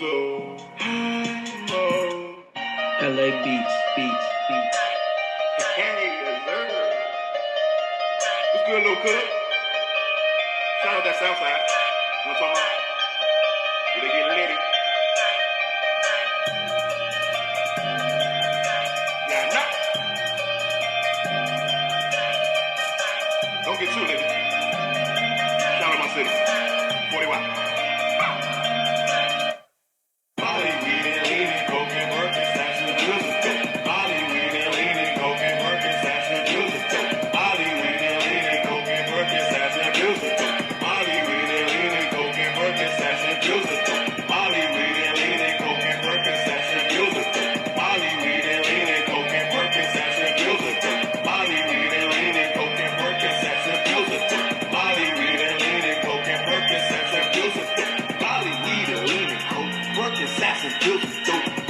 so high mode. LA beats. Hey, yes, sir. What's good, little cook? Shout out that Southside. You know what I'm talking about? Where they get litty. Yeah, nah. Don't get too litty. Shout out my city. 40 watt. Molly, weed and leaning, coke and work and stash and music. Molly, weed and leaning, coke and work and stash and music. Molly, weed and leaning, coke and work and stash and music. Molly, weed and leaning, coke and work and stash and music. Molly, weed and leaning, coke and work and stash and music. Molly, weed and leaning, coke and work and stash and music. Molly, weed and leaning, coke and work and stash and music. Molly, weed and leaning, coke and work and stash and music. Molly, weed and leaning, coke, work and stash and music.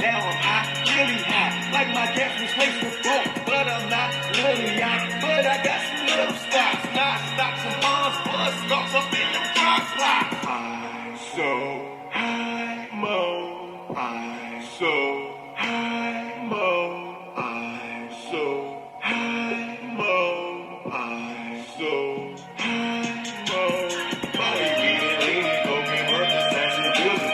Now I'm high, really high, like my gas was placed before. But I'm not really high, but I got some little stocks. Not stocks and bonds, plus stocks up in the front spot. I'm so high mo. I'm so high mo. I'm so high mo. I'm so high mo. Molly, weed and leaning, coke and work and stash and music.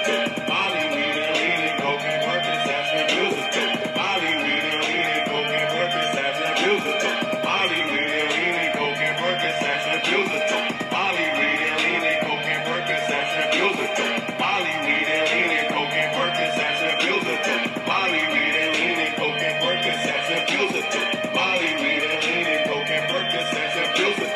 Molly, weed and leaning, coke and work and stash and music. Molly, weed and leaning, coke and work and stash and music. Molly, weed and leaning, coke and work and stash and music. Molly, weed and leaning, coke and work and stash and music. Molly, weed and leaning, coke and work and stash and music. Molly, weed and leaning, coke and work and stash and music. Molly, weed and leaning, coke and work and stash and music.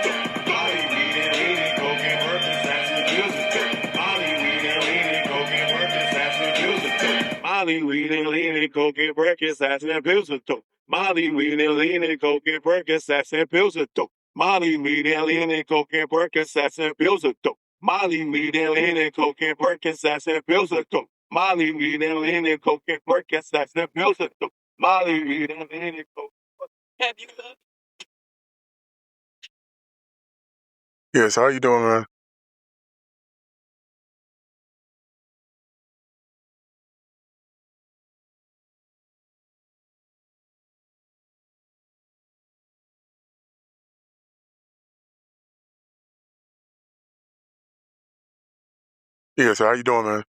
Molly, weed and leaning, coke and work and stash and music. Molly, weed and leaning, coke and work and stash and music. Molly, weed and leaning, coke and work and stash and music. Molly, weed and leaning, coke and work and stash and music. Molly, weed and leaning, coke and work and stash and music. Molly, weed and leaning, coke and work and stash and music. Molly, weed and leaning, coke and work and stash and music. Molly, weed and leaning, coke. Have you heard? Yes, how you doing, man? Yes, how you doing, man?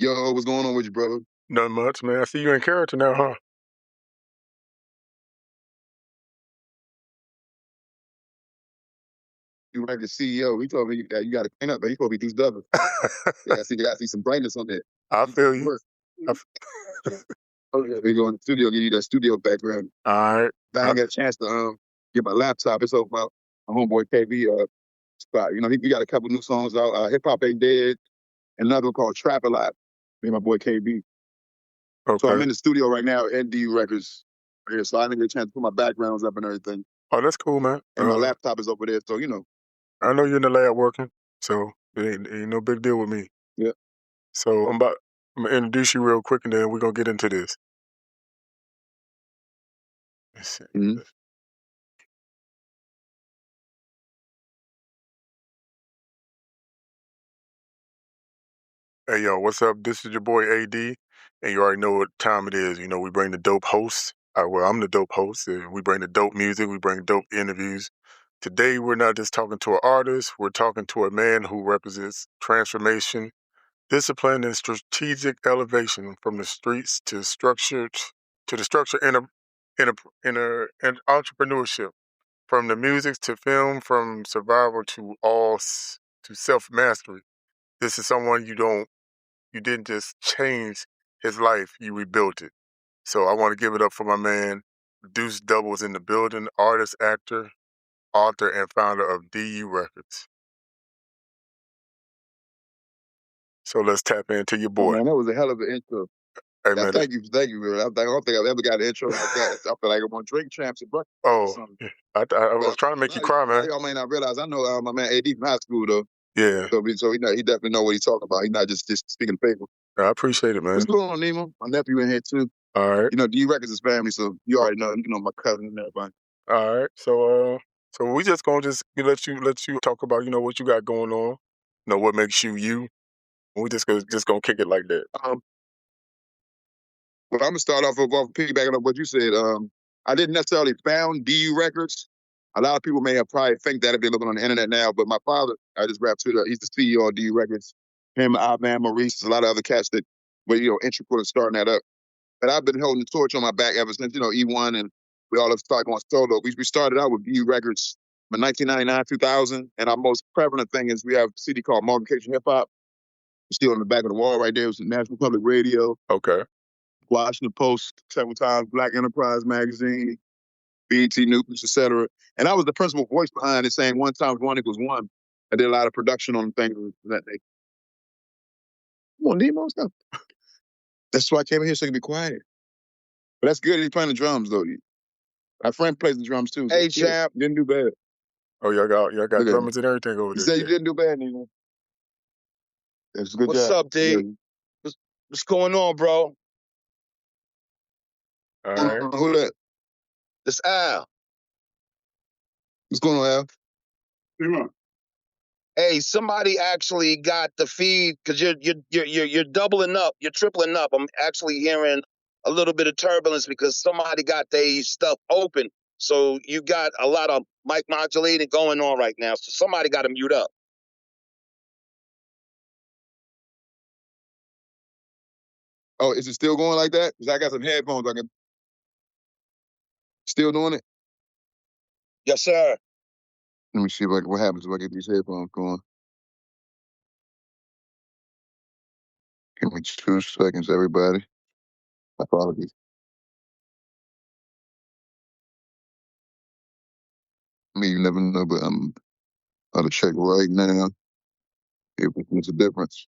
Yo, what's going on with you, brother? Nothing much, man. I see you in character now, huh? You like the CEO. He told me that you got to clean up, man. You supposed to be Deuce Double. Yeah, I see you got to see some brightness on that. I feel you. Work. We go in the studio, give you that studio background. All right. If I ain't got a chance to get my laptop, it's over my homeboy KB spot. You know, he got a couple new songs out. Hip Hop Ain't Dead, and another one called Trap a Lot. Me and my boy KB. Okay. So I'm in the studio right now at ND Records. Yeah, so I didn't get a chance to put my backgrounds up and everything. Oh, that's cool, man. And my laptop is over there, so you know. I know you're in the lab working, so it ain't no big deal with me. Yeah. So I'm gonna introduce you real quick, and then we're gonna get into this. Let's see. Mm-hmm. Hey, yo, what's up? This is your boy AD, and you already know what time it is. You know, we bring the dope hosts. Well, I'm the dope host, and we bring the dope music. We bring dope interviews. Today, we're not just talking to an artist. We're talking to a man who represents transformation, discipline, and strategic elevation from the streets to structured to the structure in entrepreneurship, from the music to film, from survival to to self mastery. This is someone you didn't just change his life, you rebuilt it. So I want to give it up for my man, Deuce Double is in the building, artist, actor, author, and founder of DU Records. So let's tap into your boy. Oh, man, that was a hell of an intro. Hey, Yeah, man, thank you, man. I don't think I've ever got an intro like that. I feel like I'm on Drink Champs and breakfast or Oh, something. I was trying to make you cry, man. Y'all may not realize I know my man AD from high school though. Yeah. So he definitely know what he's talking about. He's not just speaking paper. I appreciate it, man. What's going on, Nemo? My nephew in here too. All right. You know, D Records is family, so you already know. You know my cousin and everybody. All right. So we just gonna let you talk about what you got going on. know, what makes you you. We just gonna kick it like that. But I'm gonna start off piggybacking on what you said. I didn't necessarily found DU Records. A lot of people may have probably think that if they're looking on the internet now, but my father, I just rapped to he's the CEO of DU Records. Him, Ivan, Maurice, a lot of other cats that were, integral in starting that up. But I've been holding the torch on my back ever since, E1 and we all have started going solo. We started out with DU Records in 1999, 2000. And our most prevalent thing is we have a CD called Multiplication Hip Hop. It's still on the back of the wall right there. It was National Public Radio. Okay. Washington Post several times, Black Enterprise Magazine, BET News, etc. And I was the principal voice behind it, saying 1 times 1 equals 1. I did a lot of production on things that day. Come on, Nemo, stuff. That's why I came in here so I could be quiet. But that's good. He's playing the drums though. My friend plays the drums too. So Hey, champ. Didn't do bad. Oh, y'all got drummers and everything over You there. said you didn't do bad, Nemo. That's a good What's job. up, D? Yeah. What's going on, bro? All right. Who that? It's Al. What's going on, Al? Come on. Hey, somebody actually got the feed because you're doubling up, you're tripling up. I'm actually hearing a little bit of turbulence because somebody got their stuff open. So you got a lot of mic modulating going on right now. So somebody got to mute up. Oh, is it still going like that? Because I got some headphones. I can still doing it. Yes, sir. Let me see what happens if I get these headphones going. Give me 2 seconds, everybody. Apologies. You never know, but I'm about to check right now if there's a difference.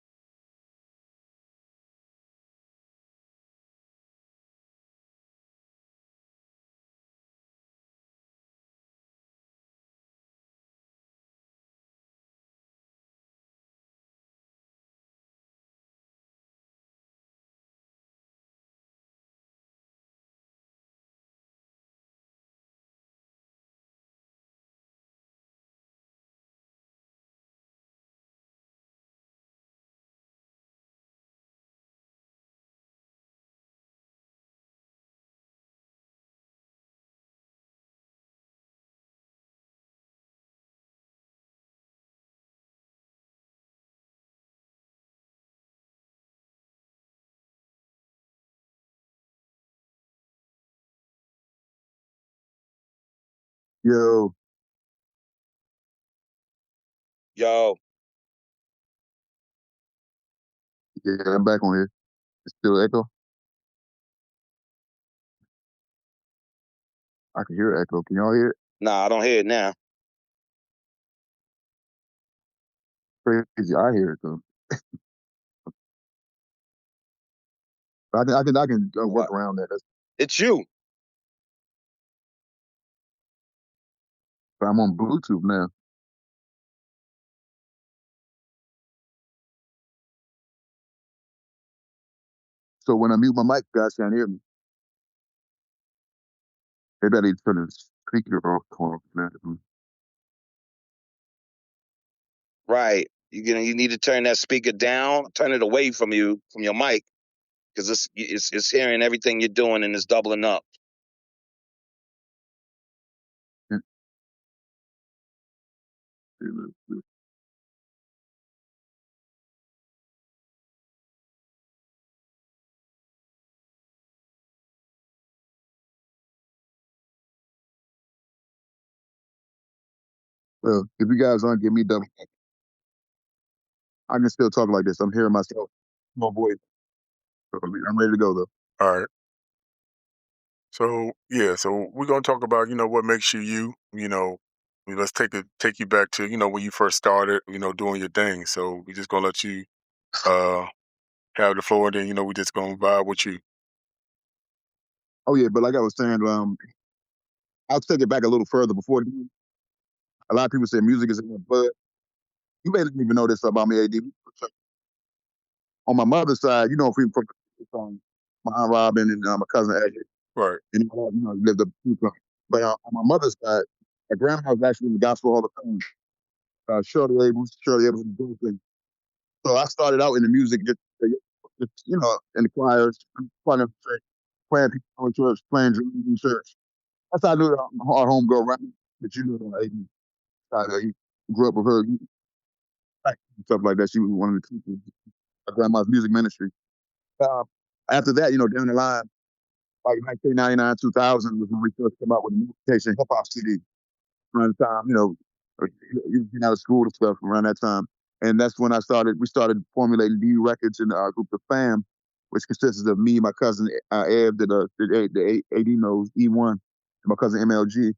Yo. Yo. Yeah, I'm back on here. It's still echo. I can hear echo. Can y'all hear it? Nah, I don't hear it now. Crazy. I hear it though. I can work around that. It's you. But I'm on Bluetooth now. So when I mute my mic, you guys can't hear me. Maybe I need to turn the speaker off. Right. You need to turn that speaker down, turn it away from you, from your mic, because it's hearing everything you're doing and it's doubling up. Well, if you guys aren't giving me double, I can still talk like this. I'm hearing myself. My voice. I'm ready to go though. All right. So yeah, so we're gonna talk about what makes you you. Let's take you back to when you first started doing your thing. So we just gonna let you have the floor, and then we just gonna vibe with you. Oh yeah, but like I was saying, I'll take it back a little further. Before a lot of people say music is in my blood. You may not even know this about me, AD. On my mother's side, from my aunt Robin and my cousin Addict. Right. And lived up. But on my mother's side, my grandma was actually in the gospel all the time. Shirley Abels, So I started out in the music, just you know, in the choirs, playing people in church, playing drums in church. That's how I knew our homegirl, right? But you know, he grew up with her, stuff like that. She was one of the teachers. My grandma's music ministry. Uh, After that, you know, down the line, like 1999, 2000 was when we first came out with the Mutation hip hop CD. Around the time, you know, getting out of school and stuff around that time. And that's when we started formulating D Records in our group of fam, which consists of me, my cousin Ed, the AD knows, E1, and my cousin MLG.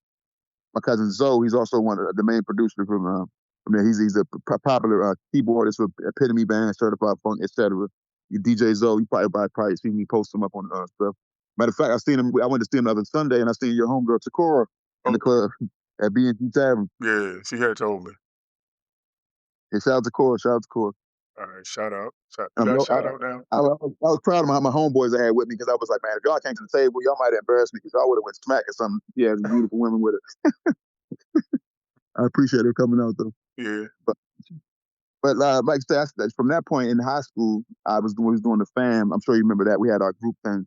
My cousin Zoe, he's also one of the main producer from there. He's a popular keyboardist for Epitome Band, Certified Funk, etc. You DJ Zoe, you probably seen me post him up on stuff. Matter of fact, I seen him. I went to see him the other Sunday, and I seen your homegirl Takora in the club at B&T Tavern. Yeah, she had told me. Yeah, shout out to Cora. Shout out to Cora. All right, shout out. Shout out now. I was proud of my homeboys I had with me because I was like, man, if y'all came to the table, y'all might embarrass me because y'all would have went smack or something. Yeah, some beautiful women with it. I appreciate her coming out though. Yeah. But like I said, from that point in high school, we was doing the fam. I'm sure you remember that. We had our group thing,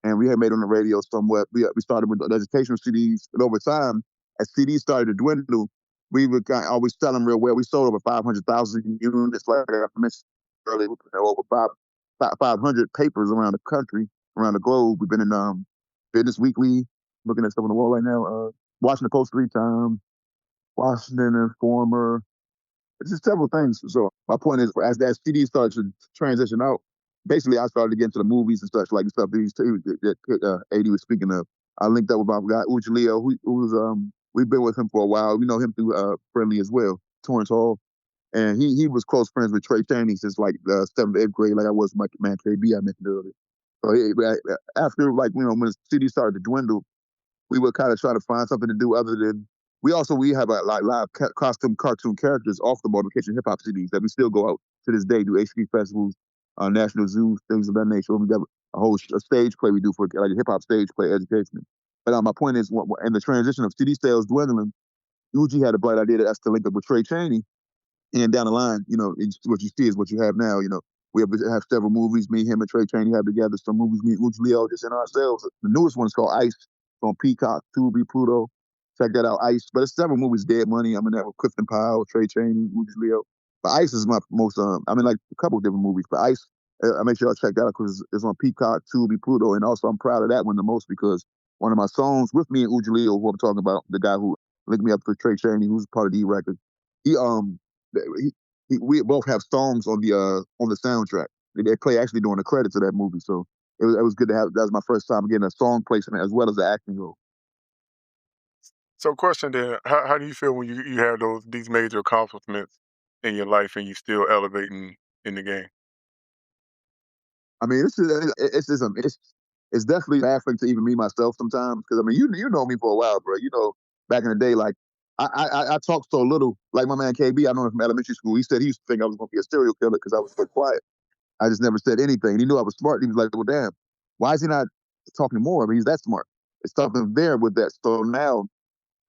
and we had made on the radio somewhat. We started with educational CDs, but over time, as CDs started to dwindle, we were always selling real well. We sold over 500,000 units, like I mentioned earlier, over 500 papers around the country, around the globe. We've been in Business Weekly, looking at stuff on the wall right now. Washington Post 3 times, Washington Informer. It's just several things. So my point is, as that CD started to transition out, basically I started to get into the movies and such like the stuff that AD was speaking of. I linked up with my guy Uj Leo, who's we've been with him for a while. We know him through Friendly as well, Torrance Hall, and he was close friends with Trey Chaney since like the 7th, 8th grade, like I was with my man KB I mentioned earlier. So after when the CD started to dwindle, we would kind of try to find something to do other than we have like live costume cartoon characters off the Multiplication hip hop CDs that we still go out to this day, do HD festivals, national zoos, things of that nature. We got a whole stage play we do for like a hip hop stage play education. But my point is, in the transition of CD sales dwindling, Uji had a bright idea that that's to link up with Trey Chaney. And down the line, you know, what you see is what you have now. You know, we have several movies. Me, him, and Trey Chaney have together. Some movies, me and Uji Leo just in ourselves. The newest one is called Ice. It's on Peacock, Tubi, Pluto. Check that out, Ice. But it's several movies. Dead Money. I'm in that with Clifton Powell, Trey Chaney, Uji Leo. But Ice is my most. Like a couple of different movies. But Ice, I make sure y'all check that out because it's on Peacock, Tubi, Pluto, and also I'm proud of that one the most because one of my songs with me and Uji Leo, who I'm talking about, the guy who linked me up with Trey Chaney, who's part of D Records. We both have songs on the soundtrack. They play actually during the credits of that movie. So it was good to have. That was my first time getting a song placement as well as the acting role. So, question then: how do you feel when you have these major accomplishments in your life and you still elevating in the game? I mean, it's definitely baffling to even me myself sometimes because I mean, you know me for a while, bro. You know, back in the day, like I talked so little. Like my man KB, I know him from elementary school. He said he used to think I was going to be a serial killer because I was so quiet. I just never said anything. He knew I was smart. He was like, well, damn, why is he not talking more? I mean, he's that smart. It's something there with that. So now,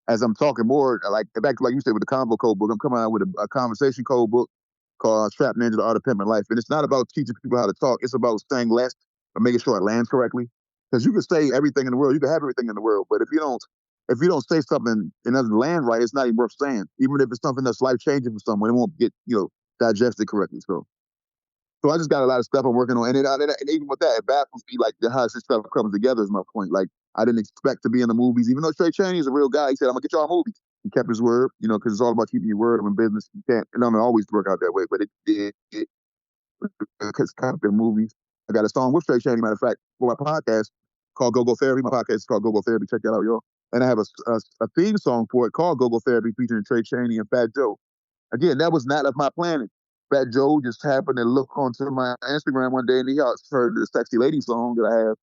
as I'm talking more, like you said with the Convo Code book, I'm coming out with a conversation code book called Trap Ninja, The Art of Pimping Life. And it's not about teaching people how to talk. It's about saying less but making sure it lands correctly. Because you can say everything in the world. You can have everything in the world. But if you don't say something and doesn't land right, it's not even worth saying. Even if it's something that's life-changing for someone, it won't get, digested correctly. So I just got a lot of stuff I'm working on. And even with that, it baffles me, like, how this stuff comes together is my point. Like, I didn't expect to be in the movies, even though Trey Chaney is a real guy. He said, I'm going to get y'all movies. He kept his word, because it's all about keeping your word in business. You can't, it don't always work out that way, but it did. It's kind of been movies. I got a song with Trey Chaney, matter of fact, for my podcast called Go Go Therapy. My podcast is called Go Go Therapy. Check that out, y'all. And I have a theme song for it called Go Go Therapy featuring Trey Chaney and Fat Joe. Again, that was not of my planning. Fat Joe just happened to look onto my Instagram one day and he heard the Sexy Lady song that I have.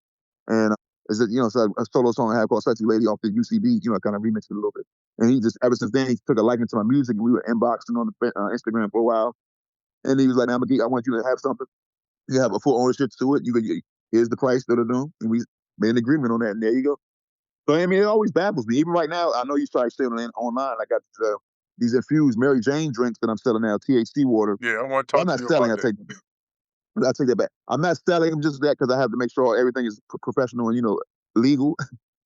And it's a solo song I have called Sexy Lady off the UCB, I kind of remixed it a little bit. And he just, ever since then, he took a liking to my music. We were inboxing on the Instagram for a while. And he was like, I want you to have something. You have a full ownership to it. Here's the price, and we made an agreement on that. And there you go. So, I mean, it always baffles me. Even right now, I know you started selling online. I got these infused Mary Jane drinks that I'm selling now, THC water. Yeah, I want to Well, I'm talk to not you selling. about that. I take that back. I'm not selling them just that because I have to make sure everything is professional and legal.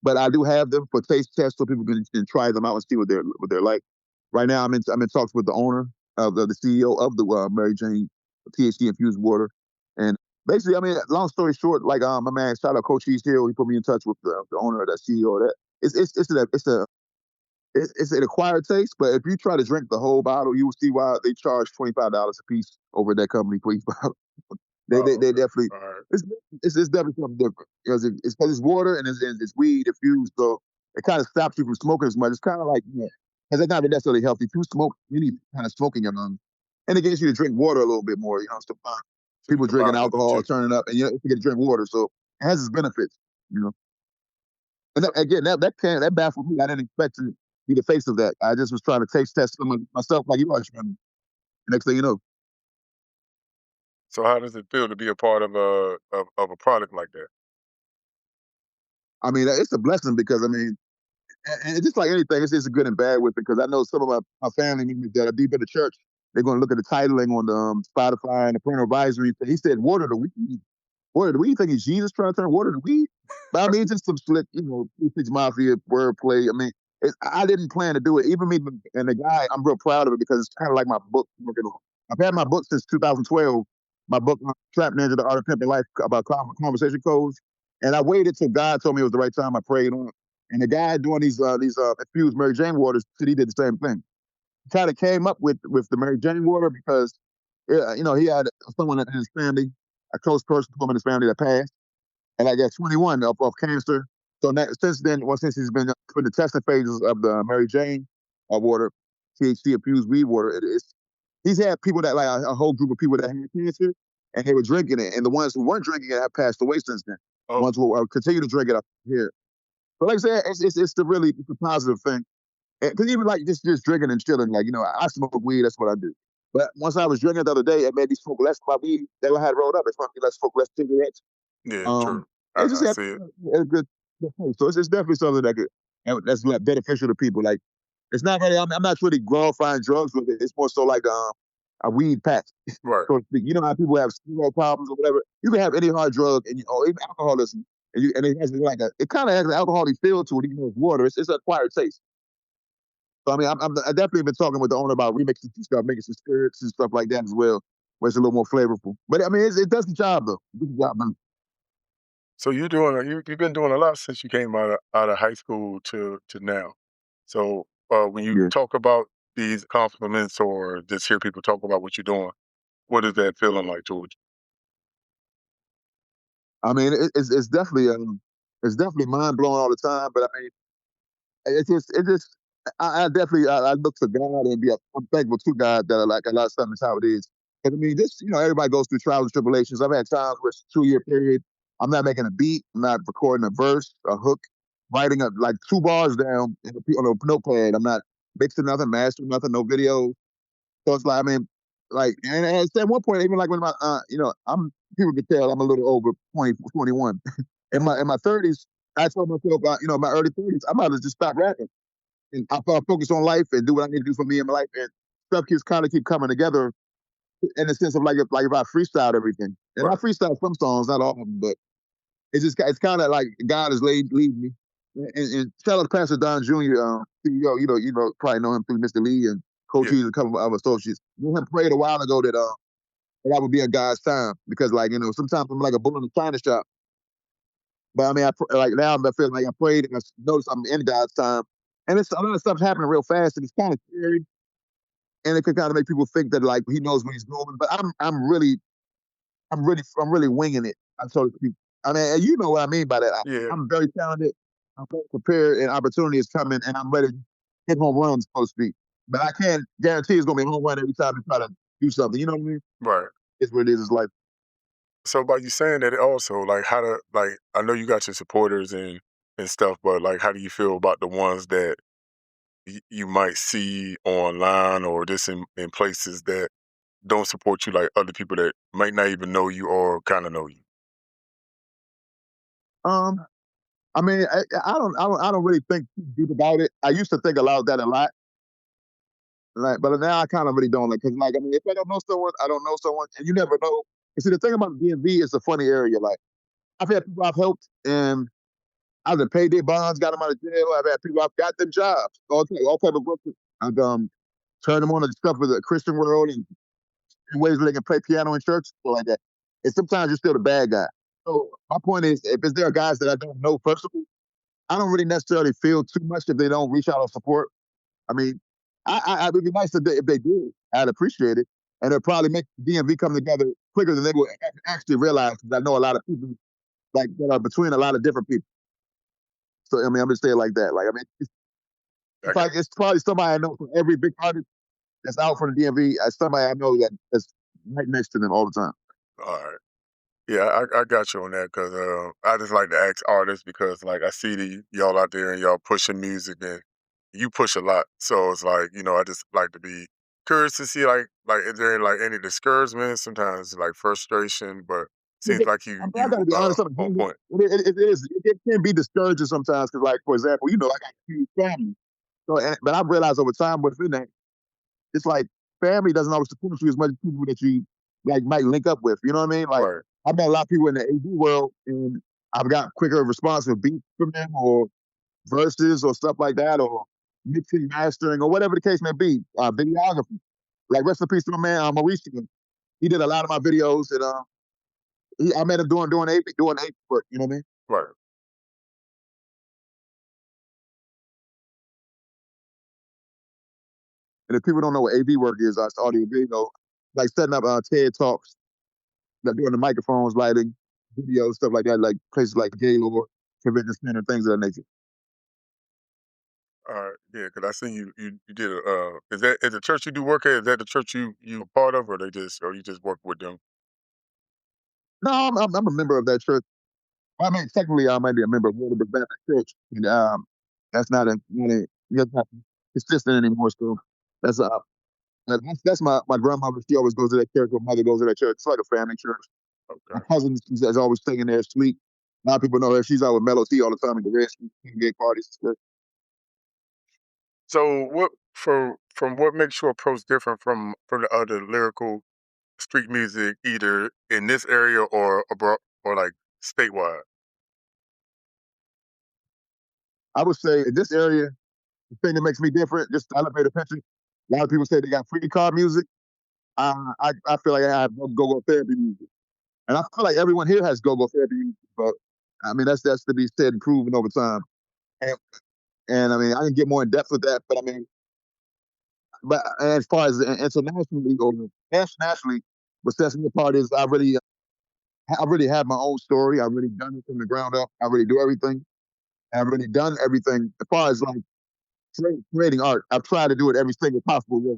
But I do have them for taste tests so people can try them out and see what they're like. Right now, I'm in talks with the owner of the CEO of the Mary Jane THC infused water, and basically, I mean, long story short, like my man, shout out Coach East Hill, he put me in touch with the owner of that CEO of that. It's an acquired taste, but if you try to drink the whole bottle, you will see why they charge $25 a piece over at that company for each bottle. They definitely All right. it's definitely something different because it's because it's water and it's weed infused, so it kind of stops you from smoking as much. It's kind of like because it's not necessarily healthy. If you smoke, you need kind of smoking your lungs, and it gets you to drink water a little bit more. So So you people drinking combine the alcohol, two. turning up, and you get to drink water, so it has its benefits. And again, that baffled me. I didn't expect to be the face of that. I just was trying to taste test someone myself, like you are. Next thing you know, So how does it feel to be a part of a product like that? I mean, it's a blessing because I mean, and just like anything, it's a good and bad with it. Because I know some of my family members that are deep in the church, they're going to look at the titling on the Spotify and the parental advisory. He said, "Water the weed." Water the weed. You think it's Jesus trying to turn water to weed? But I mean, it's just some slick, 3 Mafia wordplay. I mean, I didn't plan to do it. Even me and the guy, I'm real proud of it because it's kind of like my book. I've had my book since 2012. My book, Trap Ninja: The Art of Pimping Life, about conversation codes. And I waited till God told me it was the right time. I prayed on it. And the guy doing these infused Mary Jane waters said he did the same thing. He kind of came up with the Mary Jane water because, he had someone in his family, a close person from his family that passed, and I got 21 of cancer. So since then, since he's been put the testing phases of the Mary Jane water, THC infused weed water, he's had people that like a whole group of people that had cancer, and they were drinking it, and the ones who weren't drinking it have passed away since then. The Oh, ones who continue to drink it up here. But like I said, it's a positive thing. Because even like just drinking and chilling, like I smoke weed. That's what I do. But once I was drinking the other day, it made me smoke less of my weed that I had rolled up. It made me smoke less cigarettes. yeah, Um, true. it just I had see it. a good thing. So it's definitely something that's like beneficial to people. Like it's not really. I'm not really glorifying drugs with it. It's more so like a weed patch, Right. so to speak. You know how people have steroid problems or whatever. You can have any hard drug or even alcoholism, and it has like it kind of has an alcoholic feel to it, even though it's water. It's an acquired taste. So I mean, I definitely been talking with the owner about remixing some stuff, making some spirits and stuff like that as well, where it's a little more flavorful. But I mean, it does the job though. It does the job, man. So you've been doing a lot since you came out of high school to now. So when you Yeah. talk about these compliments or just hear people talk about what you're doing, what is that feeling like towards I mean, it's definitely mind blowing all the time. But I mean, it just I definitely I look to God and I'm thankful to God that like a lot of stuff is how it is. But I mean, just everybody goes through trials and tribulations. I've had times where it's a 2 year period. I'm not making a beat. I'm not recording a verse, a hook, writing up like 2 bars down on a notepad. I'm not mixing nothing, mastering nothing, no video. So it's like, I mean, like, and at one point, even like when I'm people can tell I'm a little over 20, 21. In my 30s, I told myself, my early 30s, I might as well just stop rapping and I'll focus on life and do what I need to do for me in my life. And stuff keeps kind of keep coming together in the sense of like if I freestyled everything, and I right? freestyle some songs, not all of them, but it's kind of like God is leading me. And shout out to Pastor Don Jr., CEO. Probably know him through Mr. Lee and Coach Yeah, E's and a couple of other associates. Me and him prayed a while ago that would be a God's time because like sometimes I'm like a bull in the china shop. But I mean, like now I feel like I prayed and I noticed I'm in God's time, and it's a lot of stuff happening real fast and it's kind of scary, and it could kind of make people think that like He knows when He's moving. But I'm really winging it. I told people. I mean, and you know what I mean by that. yeah, I'm very talented. I'm very prepared, and opportunity is coming, and I'm ready to hit home runs, so to speak. But I can't guarantee it's gonna be a home run every time I try to do something. You know what I mean? right. It's what it is. It's life. So by you saying that, also like how to like I know you got your supporters and stuff, but like how do you feel about the ones that you might see online or just in places that don't support you, like other people that might not even know you or kind of know you? Um, I mean, I don't really think too deep about it. I used to think about that a lot, Like, but now I kind of really don't like, because like, I mean, if I don't know someone, I don't know someone, and you never know. And see, the thing about the DMV is a funny area. Like, I've had people I've helped, and I've paid their bonds, got them out of jail. I've had people I've got them jobs, all type of work. I've turned them on to stuff with the Christian world and ways where they can play piano in church, stuff like that. And sometimes you're still the bad guy. So my point is, if there are guys that I don't know personally, I don't really necessarily feel too much if they don't reach out or support. I mean, it would be nice if they did. I'd appreciate it, and it'd probably make DMV come together quicker than they would actually realize. Because I know a lot of people like that are between a lot of different people. So I mean, I'm just saying like that. Like I mean, it's probably somebody I know for every big artist that's out for the DMV. Somebody I know that's right next to them all the time. All right. Yeah, I got you on that because I just like to ask artists because like I see y'all out there and y'all pushing music and you push a lot. So it's like, I just like to be curious to see like is there like any discouragement, sometimes like frustration, but seems like I gotta be honest. on point. It can be discouraging sometimes because, like, for example, I got a huge family. So, but I've realized over time within that, it's like family doesn't always support you as much as people that you like might link up with. You know what I mean? Like, Right. I've met a lot of people in the AD world, and I've got quicker response with beats from them or verses or stuff like that, or mixing, mastering, or whatever the case may be. Videography. Like, rest in peace to my man, Mauricio. He did a lot of my videos, and I met him doing AV work. You know what I mean? Right. And if people don't know what AV work is, it's audio video, like setting up TED Talks, like doing the microphones, lighting, video, stuff like that, like places like Gaylord, Convention Center, things of that nature. All right. Yeah, because I seen you did is the church you do work at, is that the church you a part of or you just work with them? No, I'm a member of that church. I mean, technically, I might be a member of Wilbur Baptist Church, and that's not consistent anymore. So that's that's my grandmother. She always goes to that church. My mother goes to that church. It's like a family church. My Okay. cousin is always singing there, sweet. A lot of people know her. She's out with Mellow T all the time at the red gay parties. So from what makes your approach different from the other lyrical street music, either in this area or abroad or like statewide? I would say in this area, the thing that makes me different, just to elevate the picture, a lot of people say they got free car music. I feel like I have go-go therapy music. And I feel like everyone here has go-go therapy music, but I mean, that's to be said and proven over time. And, and I mean, I can get more in depth with that, but I mean, but as far as internationally or nationally, what sets me apart is I really have my own story. I've really done it from the ground up. I really do everything. I've really done everything as far as like creating art. I've tried to do it every single possible way,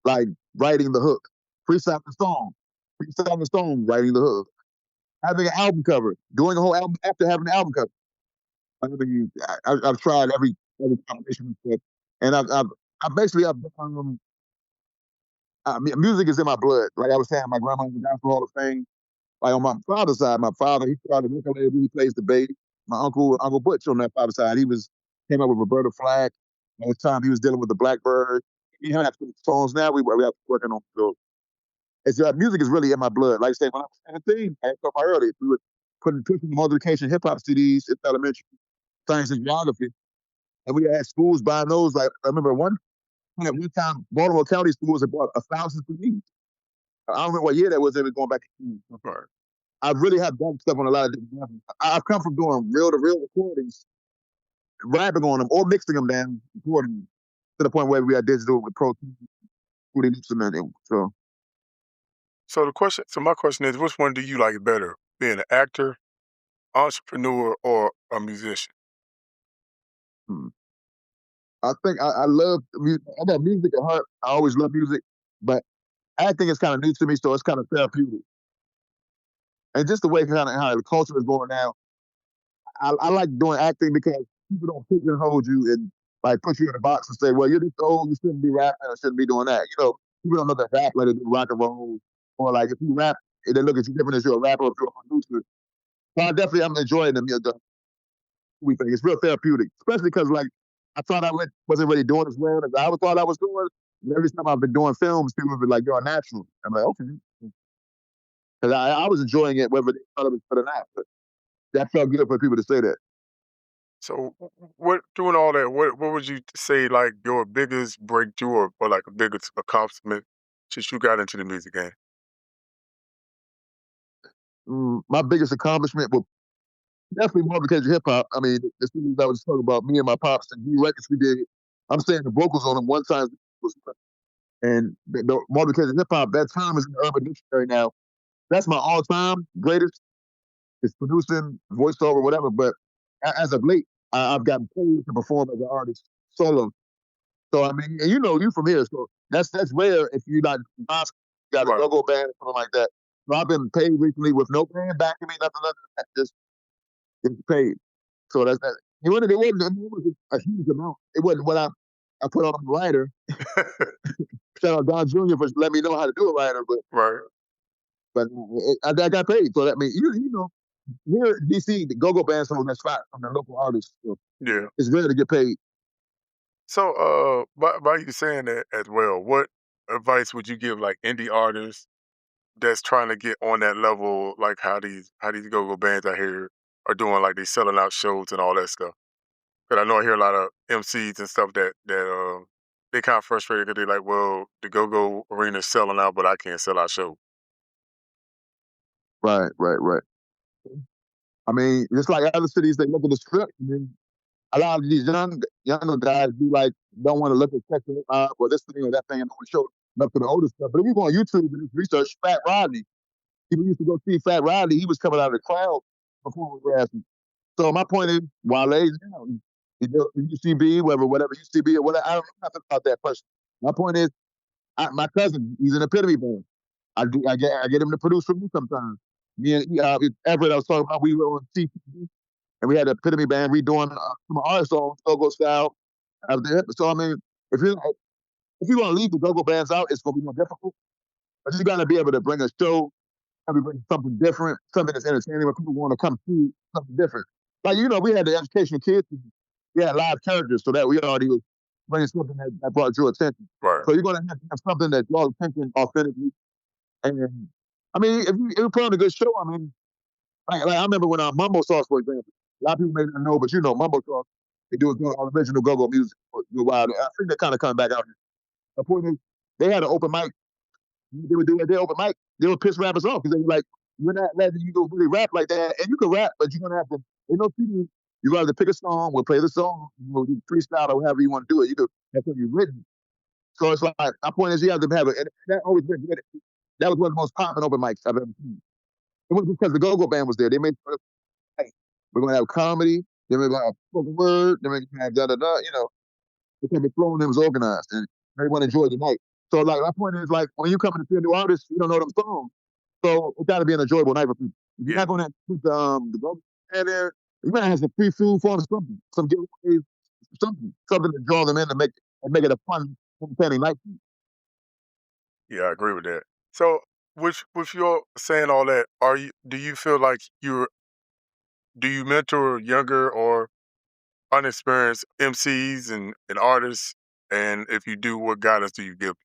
like writing the hook, freestyle the song, writing the hook, having an album cover, doing a whole album after having an album cover. I mean, I've tried every combination of stuff, and I've basically music is in my blood. Like I was saying, my grandma was in the Gospel Hall of Fame. Like on my father's side, my father he started ukulele, he plays the bass. My Uncle Butch on that father's side, came up with Roberta Flack. At the time he was dealing with the Blackbird. He had songs now we have working on. So music is really in my blood. Like I said, when I was 17, I talked about earlier, we were pushing multiplication hip hop CDs in elementary, science and geography. And we had schools buying those. Like I remember at one time, Baltimore County schools had bought 1,000 CDs. I don't remember what year that was. They were going back to school. Right. I really have done stuff on a lot of different levels. I've come from doing reel to reel recordings, rapping on them, or mixing them down, recording them, to the point where we are digital with Pro Tools, Fruity Loops, and so. So my question is, which one do you like better, being an actor, entrepreneur, or a musician? Hmm. I think I love music. I got music at heart. I always love music, but acting is kind of new to me, so it's kind of therapeutic. And just the way kind of how the culture is going now, I like doing acting because people don't pigeonhole you and like put you in a box and say, well, you're this old, you shouldn't be rapping or shouldn't be doing that. People don't know that rap like they do rock and roll. Or like if you rap, they look at you different as you're a rapper or if you're a producer. So I'm enjoying the movie thing. It's real therapeutic, especially because like I thought wasn't really doing as well as I thought I was doing. Every time I've been doing films, people have been like, "You're a natural." I'm like, okay, because I was enjoying it, whether they thought it was good or not. But that felt good for people to say that. So, what doing all that? What would you say like your biggest breakthrough or like a biggest accomplishment since you got into the music game? My biggest accomplishment was definitely more because of hip hop. I mean, the things I was talking about, me and my pops and new records we did. I'm saying the vocals on them one time was, and more because of hip hop. That time is in the Urban Dictionary now. That's my all time greatest. It's producing, voiceover, whatever. But as of late, I've gotten paid to perform as an artist solo. So I mean, and you know, you from here, so that's rare if you're not got a Right. go-go band or something like that. So I've been paid recently with no band backing me, nothing, just getting paid. So that's that. It wasn't a huge amount. It wasn't what I put on a writer. Shout out Don Jr. for letting me know how to do a writer, Right. but I got paid. So that means you know here in DC, the go-go bands hold that spot from the local artists. So Yeah. it's rare to get paid. So, by you saying that as well, what advice would you give like indie artists that's trying to get on that level, like how these go-go bands out here are doing, like they selling out shows and all that stuff? Because I know I hear a lot of MCs and stuff that they kind of frustrated because they're like, well, the go-go arena's selling out, but I can't sell out shows. Right, right, right. I mean, just like other cities, they look at the script, and then a lot of these younger guys be like, don't want to look at section or this thing or that thing, and don't want to show up to the older stuff. But if you go on YouTube and research Fat Rodney, people used to go see Fat Rodney. He was coming out of the crowd performing grassy. So my point is, Wale's down. UCB, whatever UCB or whatever. I don't know nothing about that person. My point is, my cousin, he's an epitome band. I get him to produce for me sometimes. Me and Everett, I was talking about, we were on CTV and we had the epitome band redoing some of our songs, go-go style. So I mean, if you if you want to leave the go-go bands out, it's gonna be more difficult. But you gotta be able to bring a show, gotta bring something different, something that's entertaining where people want to come see something different. Like we had the educational kids, we had live characters, so that we already was bringing something that brought your attention. Right. So you're gonna have to have something that draws attention authentically. And I mean, if you put on a good show, I mean, like I remember when Mumbo Sauce, for example, a lot of people may not know, but Mumbo Sauce, they do original go-go music for a while. I think they're kind of coming back out here. The point is, they had an open mic. They would do their open mic. They would piss rappers off because they were like, "We're not letting you really rap like that." And you can rap, but you're gonna have to. Ain't no people. You have to pick a song. We'll play the song. Do freestyle or however you want to do it. You could have something written. So it's like my point is, you have to have it. And that always been good. That was one of the most popular open mics I've ever seen. It was because the go-go band was there. They made hey, we're gonna have comedy. Then we're gonna have spoken word. Then we're gonna have da da da. Because the flow and it was organized, and everyone enjoyed the night. So like my point is, like when you come in to see a new artist, you don't know them songs, so it got to be an enjoyable night for people. If you're Yeah. not going to put the go in there, you might have some free food for them, something, some giveaways, something to draw them in to make it a fun, entertaining night. Yeah, I agree with that. So, with your saying all that, do you feel like do you mentor younger or unexperienced MCs and artists? And if you do, what guidance do you give?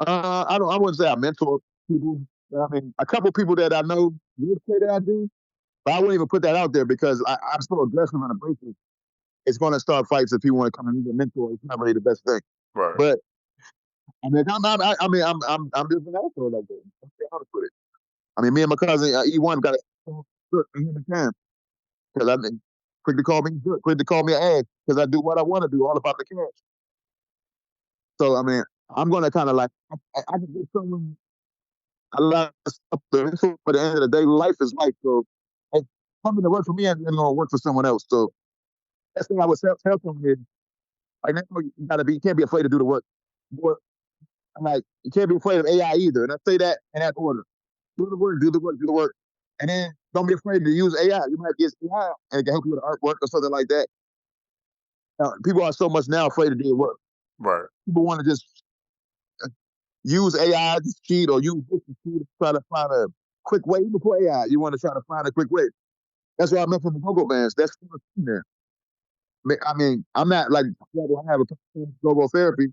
I wouldn't say I mentor people. I mean, a couple people that I know would say that I do, but I wouldn't even put that out there because I'm so aggressive on the breakers. It's going to start fights if people want to come and be a mentor. It's not really the best thing. Right. But I mean, I'm just an asshole like that. That's how to put it. I mean, me and my cousin E1 got a good in the can because I mean, quick to call me good, quick to call me an ass because I do what I want to do, all about the cash. So I mean, I'm going to kind of like I can get someone a lot of stuff to mentor, but at the end of the day, life is life. So it's something that works for me and going to work for someone else. So that's the thing I would tell someone is like now you can't be afraid to do the work. I'm like, you can't be afraid of AI either. And I say that in that order. Do the work, do the work, do the work. And then don't be afraid to use AI. You might get AI and it can help you with artwork or something like that. People are so much now afraid to do the work. Right. People want to just use AI to cheat or use this to cheat to try to find a quick way. Even before AI, you want to try to find a quick way. That's what I meant from the go-go bands. That's in there. I mean, I'm not like I have a go-go therapy.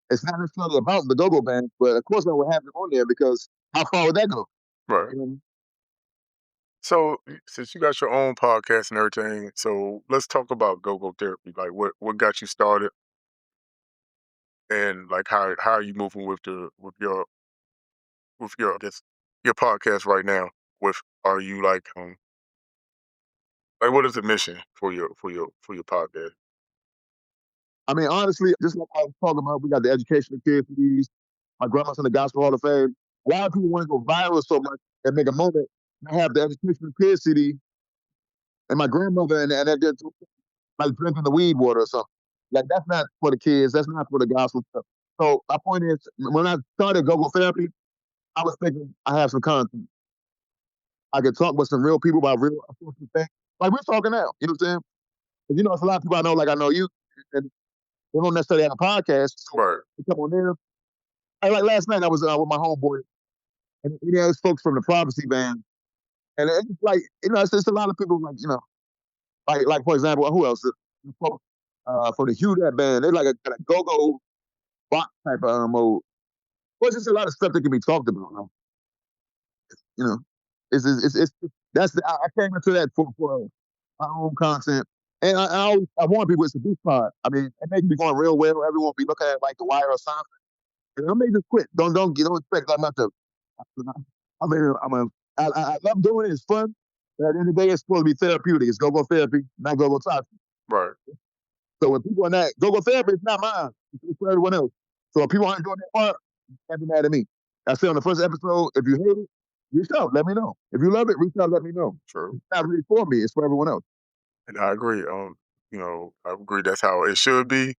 It's not necessarily about the go-go band, but of course I would have it on there because how far would that go? Right. You know? So since you got your own podcast and everything, so let's talk about go-go therapy. Like what got you started, and like how are you moving with your I guess your podcast right now? With are you like what is the mission for your podcast? I mean, honestly, just like I was talking about, we got the educational kids for these. My grandma's in the Gospel Hall of Fame. A lot of people want to go viral so much and make a moment. I have the educational kids CD and my grandmother, and they're just like drinking the weed water or something. Like that's not for the kids. That's not for the gospel stuff. So my point is, when I started go-go therapy, I was thinking I have some content. I could talk with some real people about real things. Like we're talking now. You know what I'm saying? 'Cause, you know, it's a lot of people I know, like I know you, and they don't necessarily have a podcast. So Right. they come on there. Like last night, I was with my homeboy, and you know, there's folks from the Prophecy Band, and it's like you know, it's a lot of people like you know, like for example, who else? The folks for the Hugh that band, they're like a go-go rock type of mode. Well, it's just a lot of stuff that can be talked about. You know, it's that's I came into that for my own content, and I warn people it's a big part. I mean, it may be going real well. Everyone will be looking at like The Wire or something. And I may just quit. Don't expect I'm not to. I mean, I love doing it. It's fun. But at the end of the day, it's supposed to be therapeutic. It's go-go therapy, not go-go toxic. Right. So when people are not go-go therapy, it's not mine. It's for everyone else. So if people aren't doing that part, can't be mad at me. I said on the first episode, if you hate it, reach out, let me know. If you love it, reach out, let me know. True. It's not really for me, it's for everyone else. And I agree. I agree that's how it should be.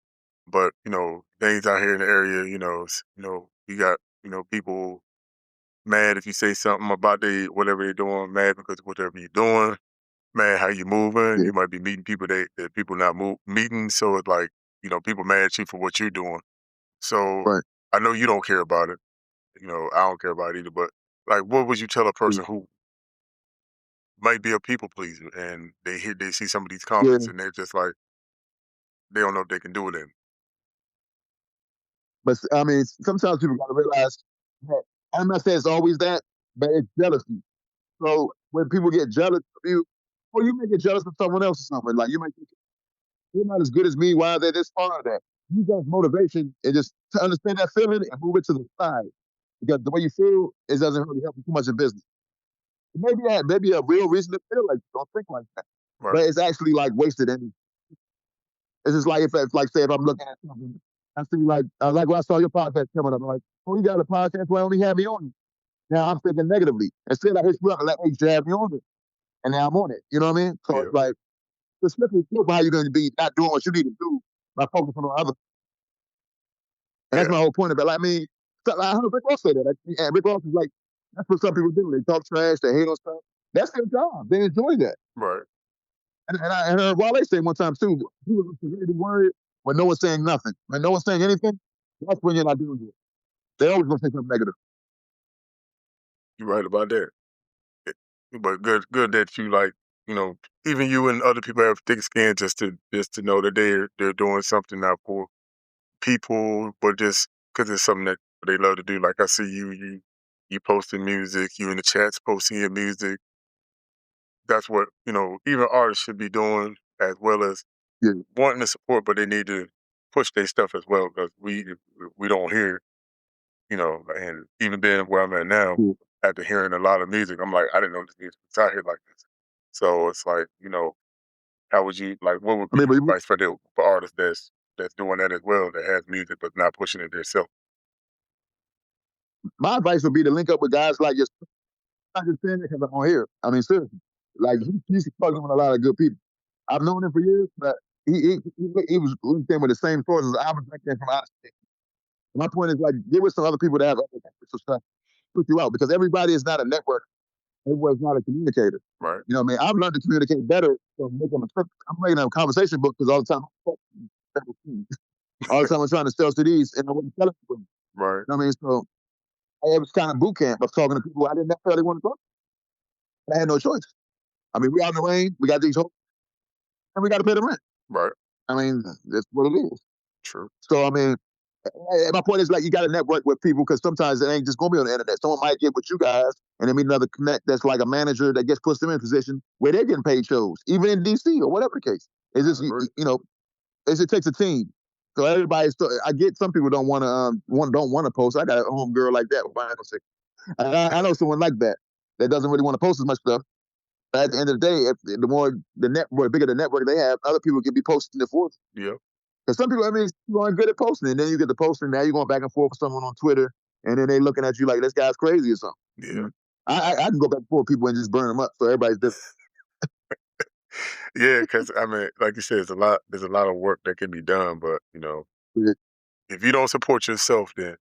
But things out here in the area, you got people mad if you say something about whatever they're doing, mad because of whatever you're doing, mad how you moving. Yeah, You might be meeting people that people not meeting, so it's like people mad at you for what you're doing. So right. I know you don't care about it. I don't care about it either. But like, what would you tell a person who might be a people pleaser and they see some of these Yeah, comments and they're just like they don't know if they can do it in. but I mean, sometimes people gotta realize that I'm not saying it's always that, but it's jealousy. So when people get jealous of you, or you may get jealous of someone else or something, like you might think you're not as good as me. Why are they this far? That you got motivation and just to understand that feeling and move it to the side because the way you feel it doesn't really help you too much in business. Maybe a real reason to feel like don't think like that, Right. but it's actually like wasted energy. It's just like if like say if I'm looking at something, I see like when I saw your podcast coming up, I'm like, oh, you got a podcast? Why only have me on it? Now I'm thinking negatively. Instead, I hit you up and let me have me on it, and now I'm on it. You know what I mean? So Yeah. it's like the slippery slope how you're going to be not doing what you need to do by focusing on other. And that's Yeah. my whole point of it. Like, I mean, I heard Rick Ross say that. And Rick Ross is like, that's what some people do. They talk trash, they hate on stuff. That's their job. They enjoy that. Right. And I heard Wale say one time too, he was really worried when no one's saying nothing. When no one's saying anything, that's when you're not doing good. They're always going to say something negative. You're right about that. Eh, But good that you even you and other people have thick skin just to know that they're doing something now for people, but just because it's something that they love to do. Like I see you posting music, you in the chats posting your music. That's what even artists should be doing as well as Yeah, wanting to support, but they need to push their stuff as well because we don't hear and even being where I'm at now, yeah. after hearing a lot of music, I'm like, I didn't know this music was out here like this. So it's like, how would you what would I be mean, your but advice for artists that's doing that as well, that has music but not pushing it themselves? my advice would be to link up with guys like yourself. I'm not just saying that because I'm on here. I mean, seriously. Like, he's talking with a lot of good people. I've known him for years, but he was linked in with the same sources I was linked in from out of state. My point is, like, get with some other people that have other so stuff, put you out because everybody is not a network. Everybody's not a communicator. Right, You know what I mean? I've learned to communicate better from making I'm making a conversation book because all the time, all the time I'm trying to sell CDs and I wasn't selling them. right, You know what I mean? So it was kind of boot camp of talking to people I didn't necessarily want to talk to. And I had no choice. I mean, we out in the rain, we got these hopes, and we got to pay the rent. right. I mean, that's what it is. True. So I mean, my point is like you got to network with people because sometimes it ain't just gonna be on the internet. Someone might get with you guys and then meet another connect that's like a manager that gets puts them in a position where they're getting paid shows, even in DC or whatever the case. It's just you know, it takes a team. So everybody's. I get some people don't want to don't want to post. I got a home girl like that. I know someone like that that doesn't really want to post as much stuff. But at the end of the day, if the more bigger the network they have, other people can be posting it for them. Yeah. Because some people, I mean, you aren't good at posting, and then you get the posting. Now you're going back and forth with someone on Twitter, and then they looking at you like this guy's crazy or something. Yeah. I can go back and forth with people and just burn them up. So everybody's different. Yeah, because I mean, like you said, there's a lot of work that can be done, but you know, Yeah. if you don't support yourself, then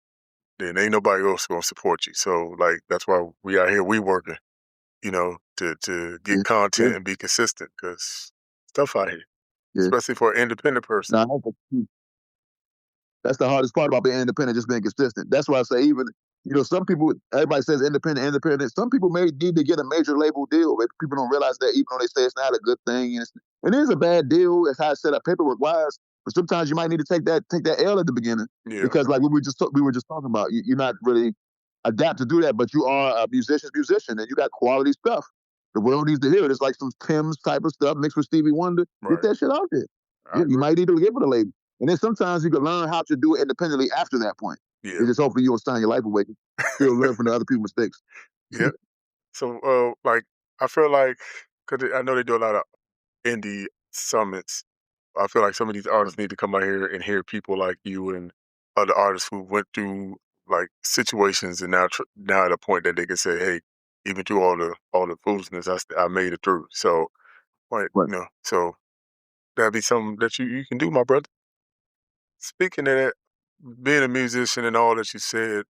ain't nobody else gonna support you. So like that's why we out here, we working, you know, to get content Yeah. and be consistent because stuff out here, Yeah. especially for an independent person. Now, that's the hardest part about being independent, just being consistent. That's why I say even, some people, everybody says independent, independent. Some people may need to get a major label deal. Maybe people don't realize that even though they say it's not a good thing. And it is a bad deal. It's how it's set up paperwork wise. But sometimes you might need to take that L at the beginning. Yeah. Because like we were just talking about, you're not really adapt to do that, but you are a musician and you got quality stuff. The world needs to hear it. It's like some Tim's type of stuff mixed with Stevie Wonder. Right. Get that shit out there. You might need to give it a label. And then sometimes you can learn how to do it independently after that point. Yeah. It's just hopefully you'll sign your life away. You'll learn from the other people's mistakes. Yeah. So, like, I feel like, because I know they do a lot of indie summits. I feel like some of these artists need to come out here and hear people like you and other artists who went through like situations and now at a point that they can say, hey, even through all the foolishness, I made it through. So, like, Right. so that'd be something that you can do, my brother. Speaking of that, being a musician and all that you said,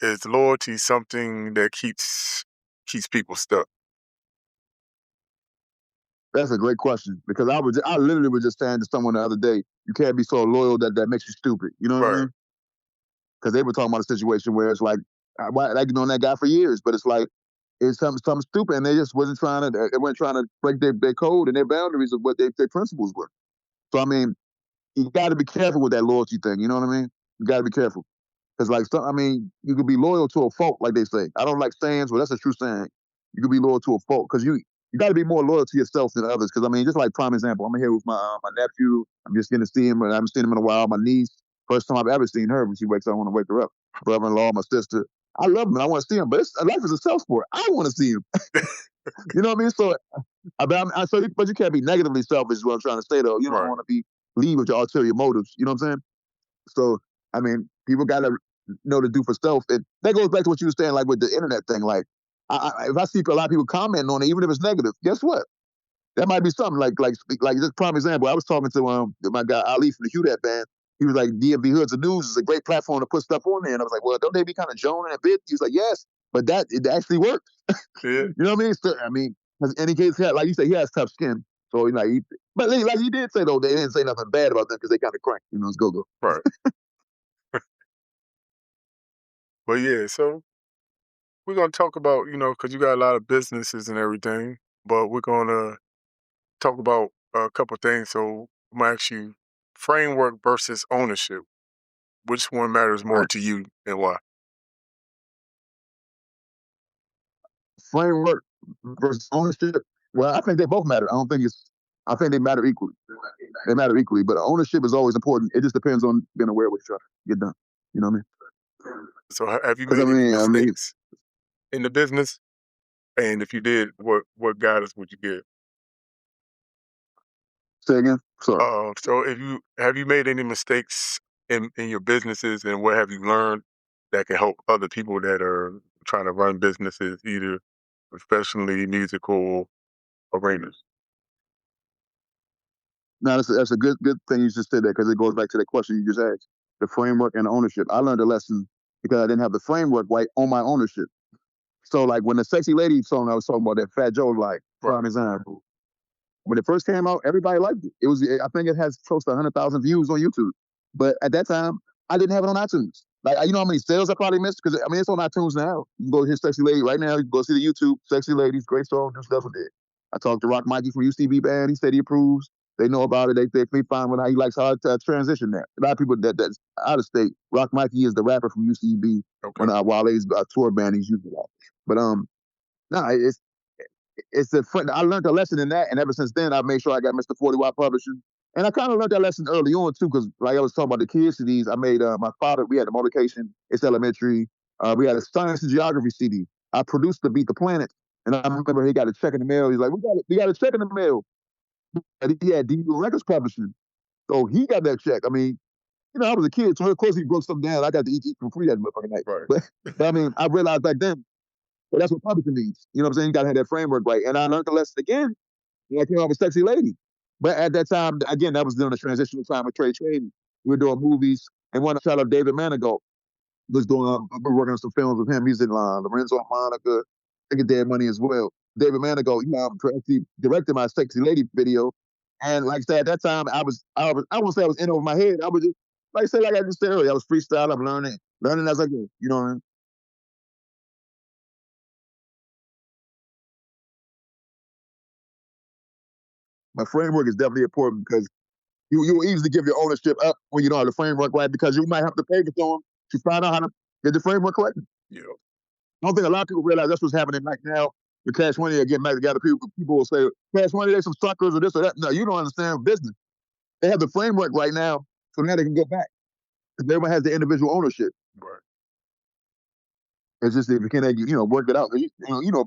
is loyalty something that keeps people stuck? That's a great question because I literally was just saying to someone the other day, you can't be so loyal that makes you stupid. You know what I mean? Because they were talking about a situation where it's like, I've known that guy for years, but it's like, it's something stupid, and they just weren't trying to break their code and their boundaries of what their principles were. So I mean, you got to be careful with that loyalty thing. You know what I mean? You got to be careful because, like, you could be loyal to a fault, like they say. I don't like sayings, but that's a true saying. You could be loyal to a fault because you got to be more loyal to yourself than others. Because I mean, just like prime example, I'm here with my nephew. I'm just getting to see him, and I haven't seen him in a while. My niece, first time I've ever seen her. When she wakes up, I want to wake her up. Brother-in-law, my sister. I love him and I want to see him, but life is a self sport. I want to see him. You know what I mean? So, but you can't be negatively selfish. Is what I'm trying to say, though. You don't want to lead with your ulterior motives. You know what I'm saying? So, I mean, people got to know to do for self. And that goes back to what you were saying, like with the internet thing. Like, if I see a lot of people commenting on it, even if it's negative, guess what? That might be something like just prime example. I was talking to my guy Ali from the Hugh That band. He was like, DMV Hoods of News is a great platform to put stuff on there. And I was like, well, don't they be kind of joning a bit? He was like, yes, but it actually works. Yeah. You know what I mean? So, I mean, in any case, like you said, he has tough skin. So, but like he did say, though, they didn't say nothing bad about them because they kind of crank. It's go-go. Right. But yeah, so we're going to talk about, because you got a lot of businesses and everything, but we're going to talk about a couple things. So I'm going to ask you, framework versus ownership. Which one matters more to you and why? Framework versus ownership. Well, I think they both matter. I think they matter equally. They matter equally, but ownership is always important. It just depends on being aware of what you're trying to get done. You know what I mean? So have you made any mistakes in the business? And if you did, what guidance would you give? Say again? Sorry. So have you made any mistakes in your businesses, and what have you learned that can help other people that are trying to run businesses, either professionally, musical arenas? No, that's a good thing you just said that because it goes back to the question you just asked. The framework and the ownership. I learned a lesson because I didn't have the framework right on my ownership. So like when the Sexy Lady song I was talking about, that Fat Joe, like, for example, when it first came out, everybody liked it. I think it has close to 100,000 views on YouTube. But at that time, I didn't have it on iTunes. Like, you know how many sales I probably missed? Because, I mean, it's on iTunes now. You can go hear Sexy Lady right now. You can go see the YouTube, Sexy Ladies, great song, Deuce Double did. I talked to Rock Mikey from UCB Band. He said he approves. They know about it. They find when he likes how to transition that. A lot of people that's out of state. Rock Mikey is the rapper from UCB. Okay. When Wale's tour band, he's used a lot. But no, it's a fun. I learned a lesson in that, and ever since then, I've made sure I got Mr. 40 Watt Publishing. And I kind of learned that lesson early on too, because like I was talking about the kids CDs, I made my father. We had the Motivation. It's elementary. We had a science and geography CD. I produced the Beat the Planet, and I remember he got a check in the mail. He's like, we got a check in the mail. And he had DU Records Publishing, so he got that check. I mean, I was a kid, so of course he broke something down. I got to eat for free that motherfucking night. Right. But I mean, I realized back then, well, that's what publishing means. You know what I'm saying? You got to have that framework right. And I learned the lesson again when I came out with Sexy Lady. But at that time, again, that was during the transitional time with trade trading. We were doing movies. And one shout out David Manigault was doing, I've been working on some films with him. He's in Lorenzo Monica, I think Dead Money as well. David Manigault, actually directed my Sexy Lady video. And like I said, at that time, I won't say I was in over my head. I was just, like I just said earlier, I was freestyle. I'm learning as I go. You know what I mean? My framework is definitely important because you will easily give your ownership up when you don't have the framework right, because you might have to pay for someone to find out how to get the framework correct. Yeah. I don't think a lot of people realize that's what's happening right now. The Cash Money are getting back together. People will say, Cash Money, they some suckers or this or that. No, you don't understand business. They have the framework right now, so now they can go back. Because everyone has the individual ownership. Right. It's just if you can't, work it out.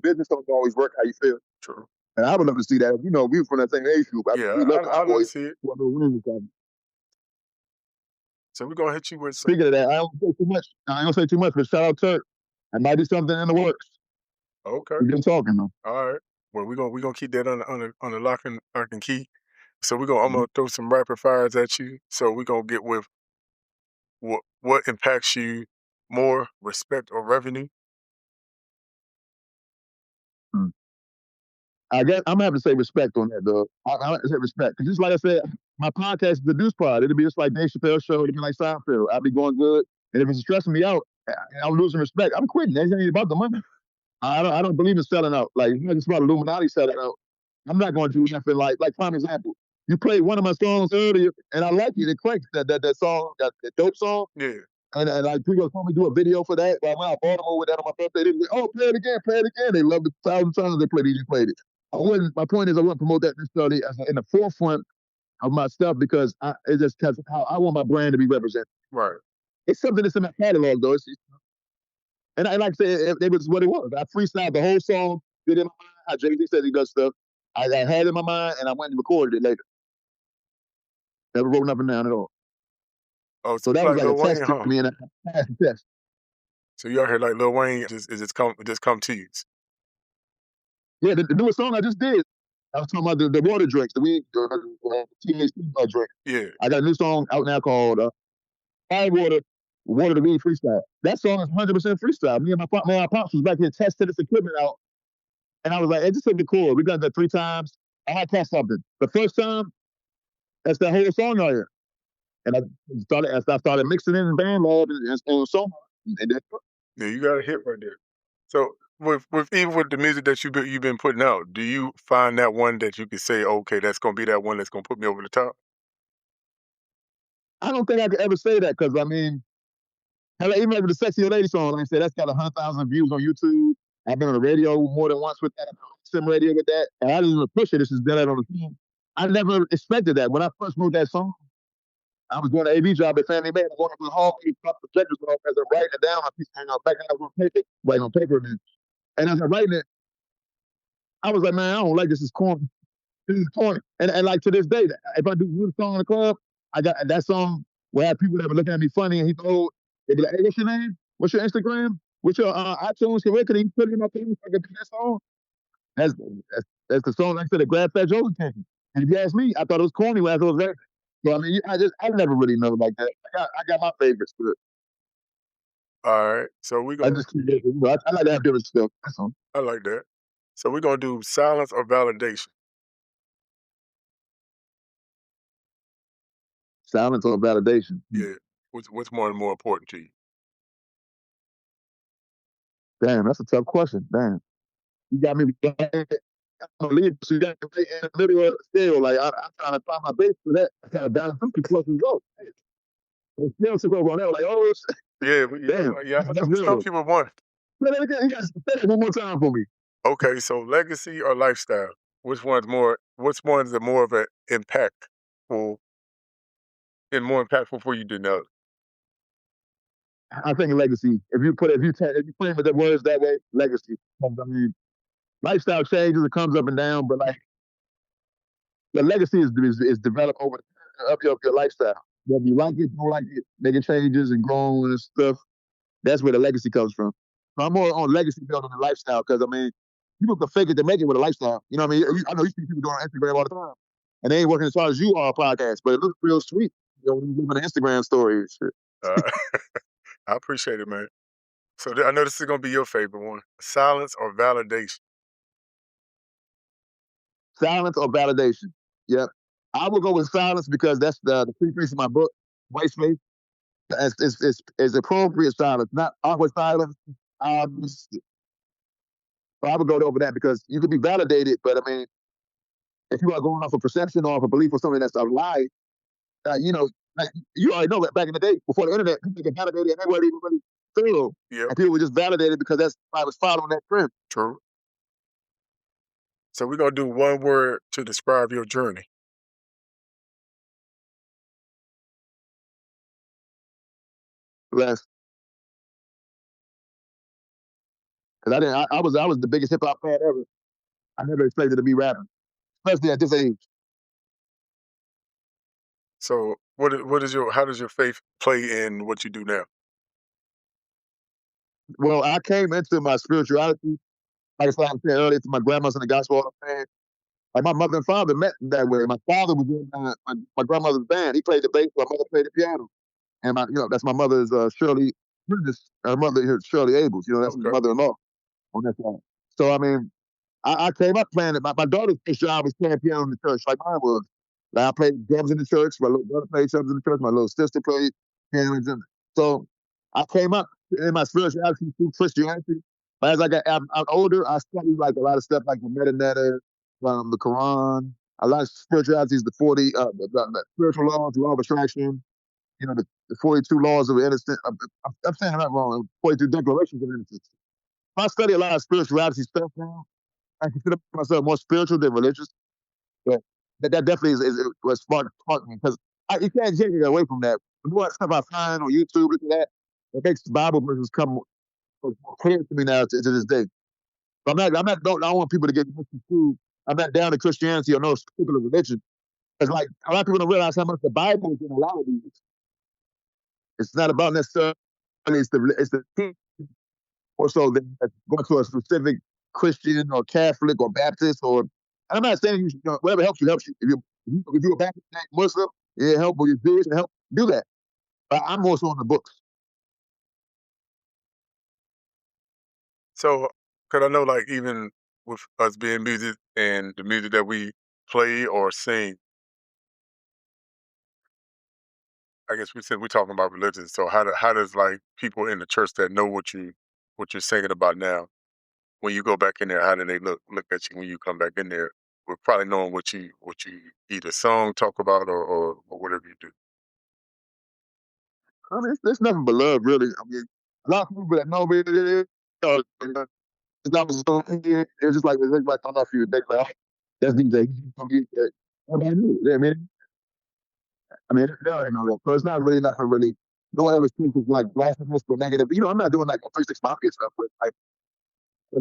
Business don't always work how you feel. True. And I would love to see that. We were from that same age group. We love I'd love to see it. So we're gonna hit you with. Speaking of that, I don't say too much. I don't say too much, but shout out Turk. I might do something in the works. Okay. We've been talking though. All right. Well, we're gonna keep that on the lock and key. So I'm gonna throw some rapid fires at you. So we're gonna get with what impacts you more, respect or revenue? I guess I'm gonna have to say respect on that, though. I have to say respect, because just like I said, my podcast is the Deuce Pod. It'll be just like Dave Chappelle's show. It'll be like Seinfeld. I'll be going good, and if it's stressing me out, I'm losing respect. I'm quitting. It ain't about the money. I don't believe in selling out. Like, it's not just about Illuminati selling out. I'm not going to do nothing like prime example. You played one of my songs earlier, and I like it. It clicks that song, that dope song. Yeah. And like people told me to do a video for that. Well, I went out Baltimore with that on my birthday. They were like, "Oh, play it again, play it again." They loved it 1,000 times they played it. You played it. My point is, I wouldn't promote that necessarily as in the forefront of my stuff, because it's just how I want my brand to be represented. Right. It's something that's in my catalog, though. And like I said, it was what it was. I freestyled the whole song, did it in my mind. How Jay-Z says he does stuff. I had it in my mind, and I went and recorded it later. Never wrote nothing down at all. Oh, so that was like Lil a test Wayne, to me, and I passed the test. So you out here like Lil Wayne, just come to you. Yeah, the newest song I just did. I was talking about the water drinks, the weed, THC drink. Yeah. I got a new song out now called Fire Water the Weed Freestyle. That song is 100% freestyle. Me and my pops was back here testing this equipment out, and I was like, "Hey, this will be cool." We done that 3 times. I had to test something. The first time, that's that whole song out here, and I started mixing in band lab and song, and then Yeah, you got a hit right there. So even with the music that you've been putting out, do you find that one that you can say, okay, that's gonna be that one that's gonna put me over the top? I don't think I could ever say that, because I mean, even like with the Sexy Lady song, like I said, that's got 100,000 views on YouTube. I've been on the radio more than once with that. I've been on sim radio with that, and I didn't even push it. This is dead on the team. I never expected that. When I first wrote that song, I was doing an AV job at Family Man. I was going up to the hall, pop projectors off as I'm writing it down. Back then I was on paper, writing on paper, and as I'm writing it, I was like, man, I don't like this. It's corny. This is corny. And like to this day, if I do a song in the club, I got that song where I have people that were looking at me funny, and they'd be like, "Hey, what's your name? What's your Instagram? What's your iTunes? Can you put it in my phone so I can do that song?" That's the song, like I said, the Glad Fat Joe's attention. And if you ask me, I thought it was corny when I was there. So I mean, I never really know like that. I got my favorites, but all right. So we I gonna. just keep it. I like to have different stuff. That's all. I like that. So we're gonna do silence or validation. Silence or validation? Yeah. What's more and more important to you? Damn, that's a tough question. Damn, you got me. I'm a leader, so you got to play in the middle of the scale. Like I'm trying to find my base for that. I got down 50 plus results. And still took over on that. Like, oh, Yeah, damn, yeah. that's real Some though. people want. Say that again. You guys say that one more time for me. Okay, so legacy or lifestyle? Which one's more? Which one's more of an impactful and more impactful for you than the other? I think legacy. If you play with the words that way, legacy. I mean, lifestyle changes. It comes up and down, but like the legacy is developed over your lifestyle. Whether you like it, don't like it, making changes and growing and stuff. That's where the legacy comes from. So I'm more on legacy building than lifestyle because I mean, people can fake it to make it with a lifestyle. You know what I mean? I know you see people doing on Instagram all the time, and they ain't working as hard as you are on podcast, but it looks real sweet. You know, when you live in an Instagram story and shit. Uh, I appreciate it, man. So I know this is gonna be your favorite one: silence or validation. Silence or validation? Yep. I will go with silence because that's the preface of my book, White Space. It's appropriate silence, not awkward silence. Um, so I would go over that because you could be validated, but I mean, if you are going off a perception or off a belief or something that's a lie, you know, like, you already know that back in the day, before the internet, people get validated and they weren't even really thorough. Yep, And people were just validated because I was following that trend. true. So we're gonna do one word to describe your journey. Less. Because I was the biggest hip hop fan ever. I never expected to be rapping, especially at this age. So how does your faith play in what you do now? Well, I came into my spirituality, like I said earlier, to my grandma's in the gospel all the time. Like my mother and father met that way. My father was in my grandmother's band. He played the bass, my mother played the piano. And that's my mother's Shirley, her mother here, Shirley Abels. You know, that's my Okay. mother-in-law on that side. So I mean, I came up playing it. My daughter's first job was playing piano in the church, like mine was. Like I played drums in the church. My little brother played drums in the church. My little sister played piano. So I came up in my spirituality through Christianity. But as I'm older, I studied like a lot of stuff like the metanoia, the Quran, a lot of spiritualities, the 40, the spiritual laws, the law of attraction, the 42 laws of innocence. I'm saying that wrong. 42 declarations of innocence. I study a lot of spirituality stuff now. I consider myself more spiritual than religious. But that definitely was smart me because you can't take it away from that. The more stuff I find on YouTube, look at that, it makes the Bible verses come more clear to me now to this day. But I don't want people to get misconstrued. I'm not down to Christianity or no particular religion. It's like a lot of people don't realize how much the Bible is in a lot of these. It's not about necessarily it's the or so than going to a specific Christian or Catholic or Baptist or. And I'm not saying you should, whatever helps you helps you. If you're a Baptist Muslim, it help. Or you're Jewish, it help do that. But I'm more so on the books. So, cause I know like even with us being music and the music that we play or sing, I guess we're talking about religion. So how does like people in the church that know what you're singing about now, when you go back in there, how do they look at you when you come back in there? We're probably knowing what you either song, talk about, or whatever you do. I mean, it's nothing but love, really. I mean, a lot of people that know me, it's not so it's just like I'm not for you. They like, oh, that's DJ. Everybody knew. I they already know that. So it's not really nothing really. No one ever thinks it's like blasphemous or negative. I'm not doing like 36 Mafia stuff with like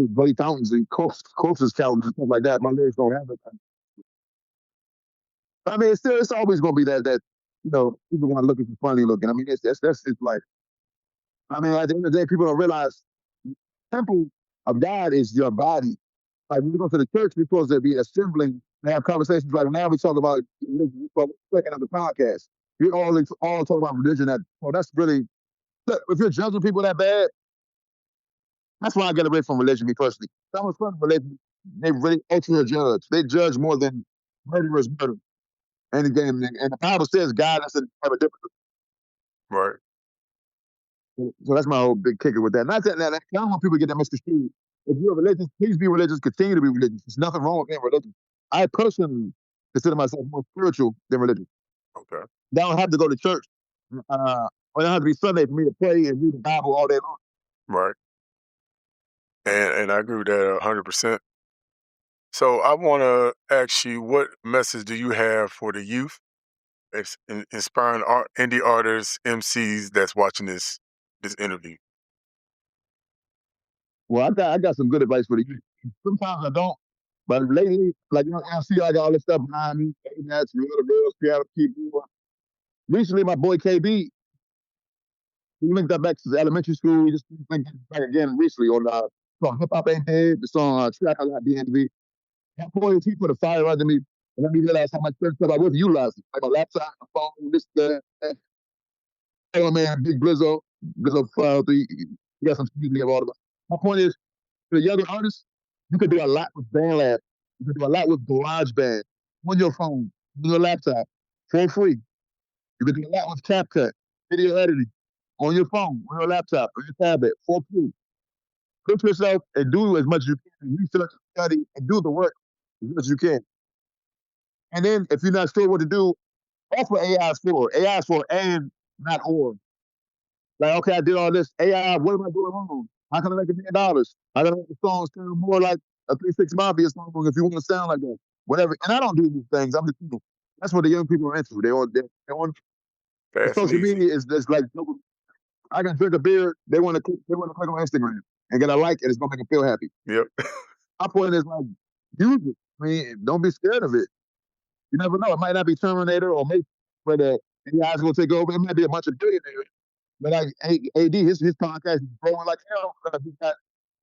Buddy Fountains and Coaches Challenge and stuff like that. My lyrics don't have it. I mean, it's always going to be that people want to look at you funny looking. I mean, that's just like. I mean, at the end of the day, people don't realize the temple of God is your body. Like when you go to the church, we're supposed to be assembling and have conversations. Like now we talk about religion, second of the podcast. We all talk about religion. That's really look, if you're judging people that bad, that's why I get away from religion. Me personally, someone's from religion, they really ultra judge. They judge more than murderers murder. And again, and the Bible says God doesn't have a difference. Right. So that's my whole big kicker with that. Not that I don't want people to get that misconstrued. if you're religious, please be religious. Continue to be religious. There's nothing wrong with being religious. I personally consider myself more spiritual than religious. Okay. I don't have to go to church. I don't have to be Sunday for me to pray and read the Bible all day long. Right. And I agree with that 100%. So I want to ask you, what message do you have for the youth, inspiring indie artists, MCs that's watching this interview? Well, I got some good advice for the youth. Sometimes I don't, but lately, like I see I got all this stuff behind me. That's real, the real piano keyboard. Recently, my boy KB, he linked that back to elementary school. He just linked it back again recently on the song Hip Hop Ain't Dead, the song Track I Got DNV. That boy, he put a fire under me and let me realize how much stuff I was utilizing. Like my laptop, my phone, this, that. Hey, my man, Big Blizzo 503, he got some speed me of all of it. My point is, for the younger artists, you could do a lot with BandLab. You could do a lot with GarageBand on your phone, on your laptop, for free. You could do a lot with CapCut, video editing, on your phone, on your laptop, on your tablet, for free. Put yourself and do as much as you can. Research, study, and do the work as much as you can. And then, if you're not sure what to do, that's what AI is for. AI is for and, not or. Like, okay, I did all this. AI, what am I doing wrong? How can I make $1 million? How can I make the song sound more like a 3 6 Mafia song if you want to sound like that? Whatever. And I don't do these things. I'm just, that's what the young people are into. They're on Fast and social easy. media is just like, I can drink a beer. They want to click on Instagram and get a like, and it's gonna make them feel happy. Yep. My point is like, use it. I mean, don't be scared of it. You never know. It might not be Terminator or maybe where the AI is gonna take over. It might be a bunch of billionaires. But like AD, his podcast is growing like hell. He's got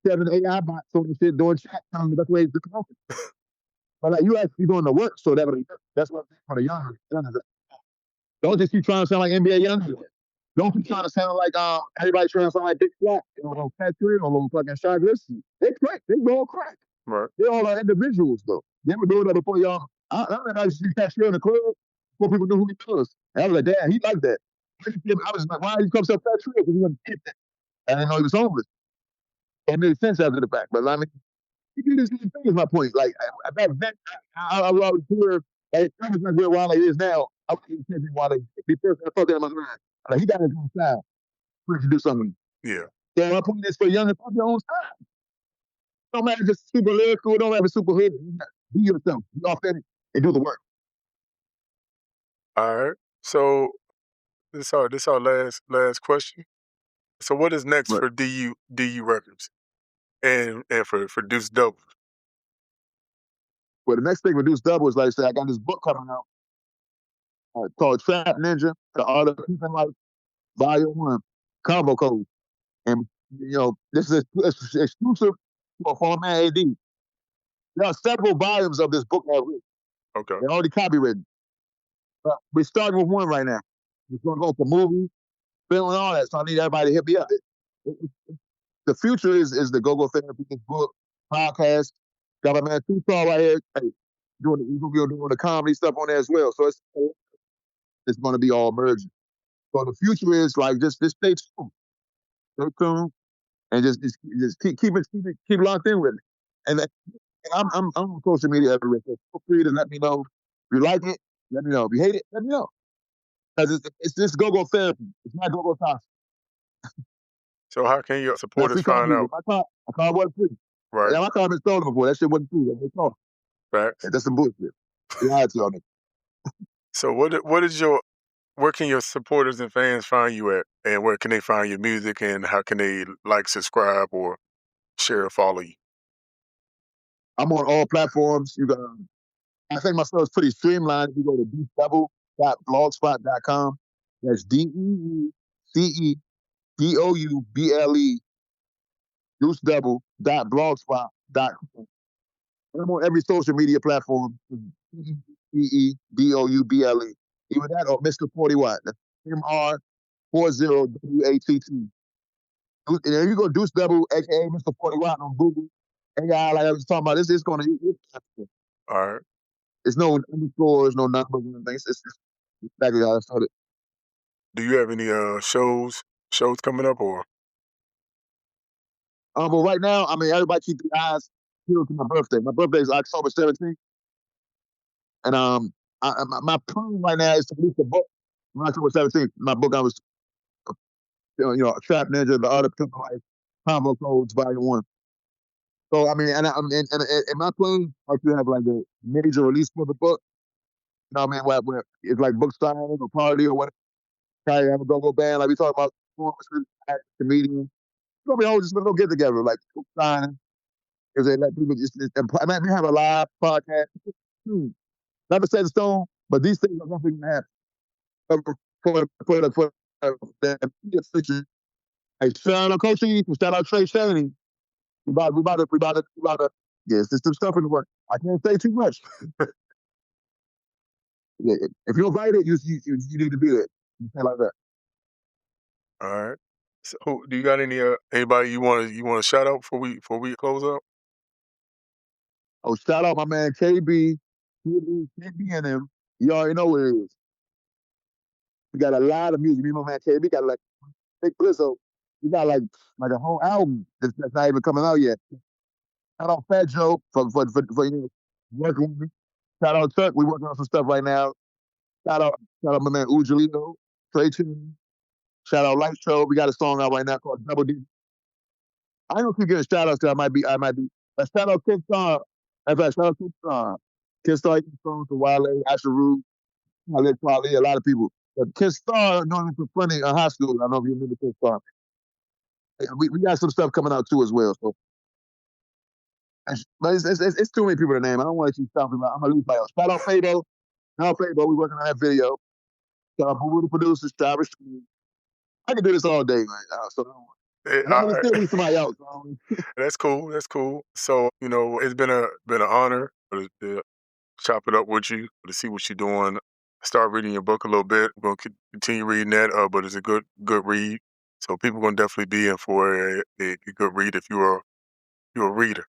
7 AI bots on the shit doing chat, telling the best ways to promote it. But like you actually doing the work, so that's what for the young. Don't just keep trying to sound like NBA young. Don't keep trying to sound like everybody trying to sound like Dick Flat, little Patrick, or little fucking Shaq. Listen, they crack. They all crack. Right. They all are individuals though. They were doing that before y'all. I remember I used to see Patrick in the club before people knew who he was. And I was like, damn, he like that. I was like, why you come so Patrick? Because he wasn't hit that. I didn't know he was homeless. It made sense after the fact. But I mean, you do this thing is my point. Like back then, I was here. Like, I was not real wild like it is now. I was thinking why they be person. I thought that in my mind. Like he got his own style. We should do something. Yeah. So my point is for young people, your own style. Don't matter if it's super lyrical. Don't matter if it's super hood. Be yourself. Be authentic and do the work. All right. So this our last question. So what is next Right. for DU Records and for Deuce Double? Well, the next thing with Deuce Double is like I said, I got this book coming out called Trap Ninja: The Art of Keeping Life, Volume 1, Combo Code. And this is exclusive for my man AD. There are several volumes of this book already. Okay. They're already copywritten. We're starting with one right now. It's going to go for movies, film, and all that. So I need everybody to hit me up. The future is the Go-Go Therapy, this book, podcast. Got my man Tucson right here. Hey, we're going to be doing the comedy stuff on there as well. So it's going to be all merging. So the future is like just stay tuned. Stay tuned. And just keep locked in with it. And I'm on social media everywhere. So feel free to let me know if you like it. Let me know if you hate it. Let me know. Because it's just go-go therapy. It's not go-go toxic. So how can your That's supporters free car find music. out? My car wasn't free. Right. Yeah, my car been stolen before. That shit wasn't free. Facts. That's some bullshit. You lied to y'all niggas. So where can your supporters and fans find you at, and where can they find your music, and how can they like, subscribe, or share or follow you? I'm on all platforms. I think my stuff is pretty streamlined. You go to deucedouble.blogspot.com. That's DEECEDOUBLE, deucedouble.blogspot.com. I'm on every social media platform. DEEDOUBLE. Either that or Mr. 40 Watt. That's MR40WATT. And then you go Deuce Double, aka Mr. 40 Watt on Google. AI, like I was talking about, this is going to. All right. There's no underscores, no numbers, anything. It's exactly how I started. Do you have any shows coming up, or? But right now, I mean, everybody keep their eyes peeled to my birthday. My birthday is October 17th, and my plan right now is to release a book on October 17th. My book I was, Trap Ninja, the Art of Pimp Life, Combo Codes, Volume 1. So I mean, and my plan is to have like a major release for the book. You know what I mean? Where it's like book signing or party or whatever. Kind of have a go-go band, like we talk about performances, comedians. So we all just gonna go get together, like book signing. Because they let people we have a live podcast. Not to set in stone, but these things are definitely gonna happen. For the future. Hey, shout out Coach E, shout out Trey Shannon. We about to, yes, there's some stuff in the work. I can't say too much. Yeah, if you're invited, you need to be there. You say like that. All right. So, do you got anybody you want to shout out before we close up? Oh, shout out my man KB, and him. You already know what it is. We got a lot of music. Me and my man KB got like big Blizzo. We got like a whole album that's not even coming out yet. Shout out Fat Joe for working with me. Shout out Chuck. We working on some stuff right now. Shout out my man Ujalito, Trey Tune. Shout out Light Show. We got a song out right now called Double D. I ain't gonna keep getting shout outs because I might be. But shout out Kid Star. In fact, shout out Kid Star. Kid Star songs to Wale, Asheru, Khalid Kweli, a lot of people. But Kid Star known for plenty in high school. I don't know if you remember Kid Star. We got some stuff coming out too as well. So, but it's too many people to name. I don't want to keep talking about. I'm gonna lose my else. Shout out Fabo. Shout out Fabo. We working on that video. Shout out Boo the producers, Travis. I can do this all day right now. So All I'm gonna right. still be somebody else. That's cool. That's cool. So, it's been an honor to chop it up with you, to see what you're doing. Start reading your book a little bit. We're gonna continue reading that, but it's a good read. So people gonna definitely be in for a good read if you're a reader.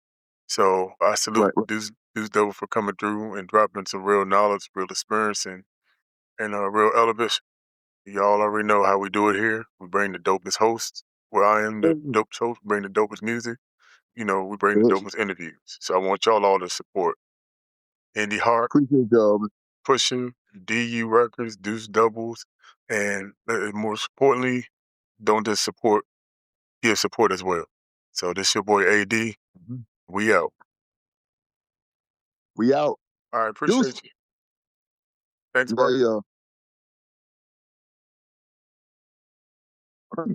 So I salute Right. Deuce Double for coming through and dropping some real knowledge, real experience, and real elevation. Y'all already know how we do it here. We bring the dopest hosts. Where I am the dopest host, bring the dopest music. We bring the dopest interviews. So I want y'all all to support Indie Hart, Appreciate y'all. Pusher, DU Records, Deuce Doubles, and more importantly, don't just support, give support as well. So this your boy AD. Mm-hmm. We out. We out. All right, appreciate you. Thanks, bro. Yeah.